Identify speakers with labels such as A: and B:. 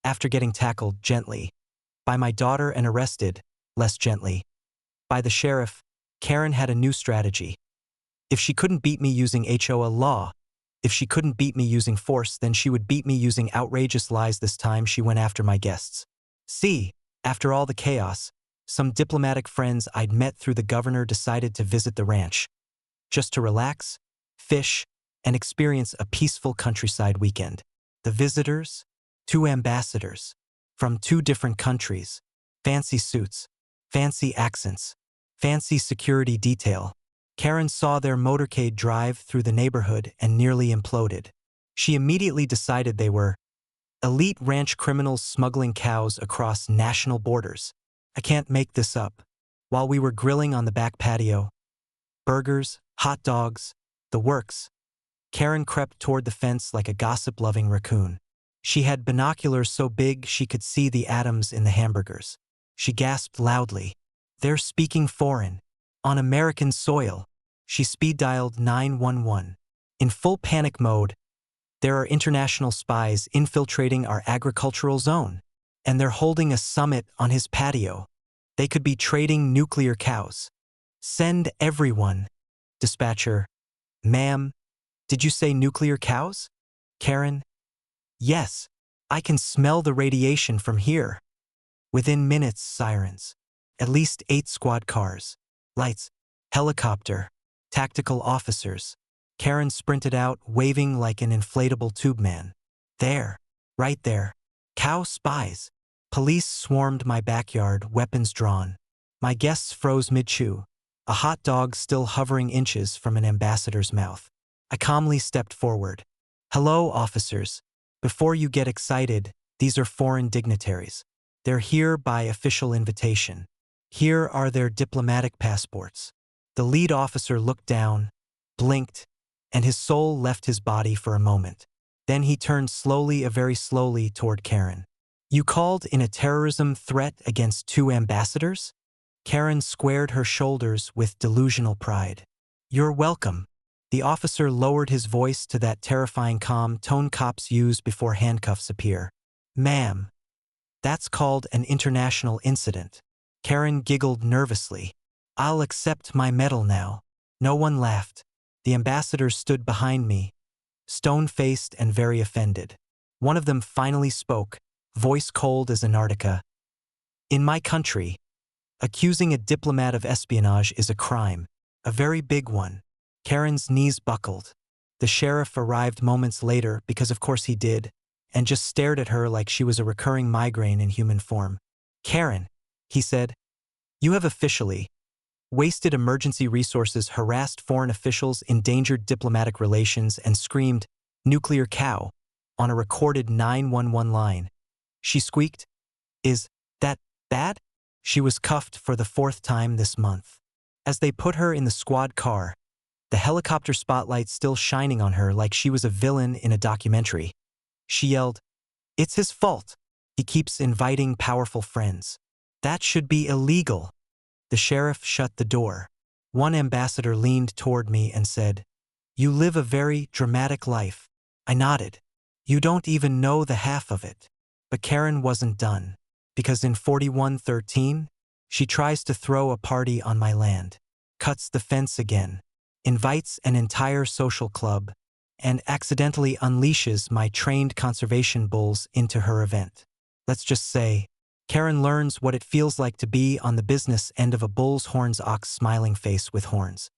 A: after getting tackled gently. By my daughter and arrested, less gently. By the sheriff, Karen had a new strategy. If she couldn't beat me using HOA law, if she couldn't beat me using force, then she would beat me using outrageous lies. This time she went after my guests. See, after all the chaos, some diplomatic friends I'd met through the governor decided to visit the ranch. Just to relax, fish, and experience a peaceful countryside weekend. The visitors? 2 ambassadors. From 2 different countries. Fancy suits. Fancy accents. Fancy security detail. Karen saw their motorcade drive through the neighborhood and nearly imploded. She immediately decided they were elite ranch criminals smuggling cows across national borders. I can't make this up. While we were grilling on the back patio, burgers, hot dogs, the works, Karen crept toward the fence like a gossip-loving raccoon. She had binoculars so big she could see the atoms in the hamburgers. She gasped loudly. They're speaking foreign. On American soil. She speed-dialed 911. In full panic mode, there are international spies infiltrating our agricultural zone, and they're holding a summit on his patio. They could be trading nuclear cows. Send everyone. Dispatcher. Ma'am, did you say nuclear cows? Karen. Yes, I can smell the radiation from here. Within minutes, sirens. At least 8 squad cars. Lights. Helicopter. Tactical officers. Karen sprinted out, waving like an inflatable tube man. There. Right there. Cow spies. Police swarmed my backyard, weapons drawn. My guests froze mid-chew, a hot dog still hovering inches from an ambassador's mouth. I calmly stepped forward. Hello, officers. Before you get excited, these are foreign dignitaries. They're here by official invitation. Here are their diplomatic passports. The lead officer looked down, blinked, and his soul left his body for a moment. Then he turned slowly, very slowly, toward Karen. You called in a terrorism threat against 2 ambassadors? Karen squared her shoulders with delusional pride. You're welcome. The officer lowered his voice to that terrifying calm tone cops use before handcuffs appear. Ma'am, that's called an international incident. Karen giggled nervously. I'll accept my medal now. No one laughed. The ambassadors stood behind me, stone-faced and very offended. One of them finally spoke, voice cold as Antarctica. In my country, accusing a diplomat of espionage is a crime, a very big one. Karen's knees buckled. The sheriff arrived moments later, because of course he did, and just stared at her like she was a recurring migraine in human form. Karen, he said, you have officially wasted emergency resources, harassed foreign officials, endangered diplomatic relations, and screamed, nuclear cow, on a recorded 911 line. She squeaked, Is that bad? She was cuffed for the 4th time this month. As they put her in the squad car, the helicopter spotlight still shining on her like she was a villain in a documentary, she yelled, It's his fault. He keeps inviting powerful friends. That should be illegal. The sheriff shut the door. One ambassador leaned toward me and said, You live a very dramatic life. I nodded. You don't even know the half of it. But Karen wasn't done. Because in 4113, she tries to throw a party on my land, cuts the fence again, invites an entire social club, and accidentally unleashes my trained conservation bulls into her event. Let's just say, Karen learns what it feels like to be on the business end of a bull's horns, ox smiling face with horns.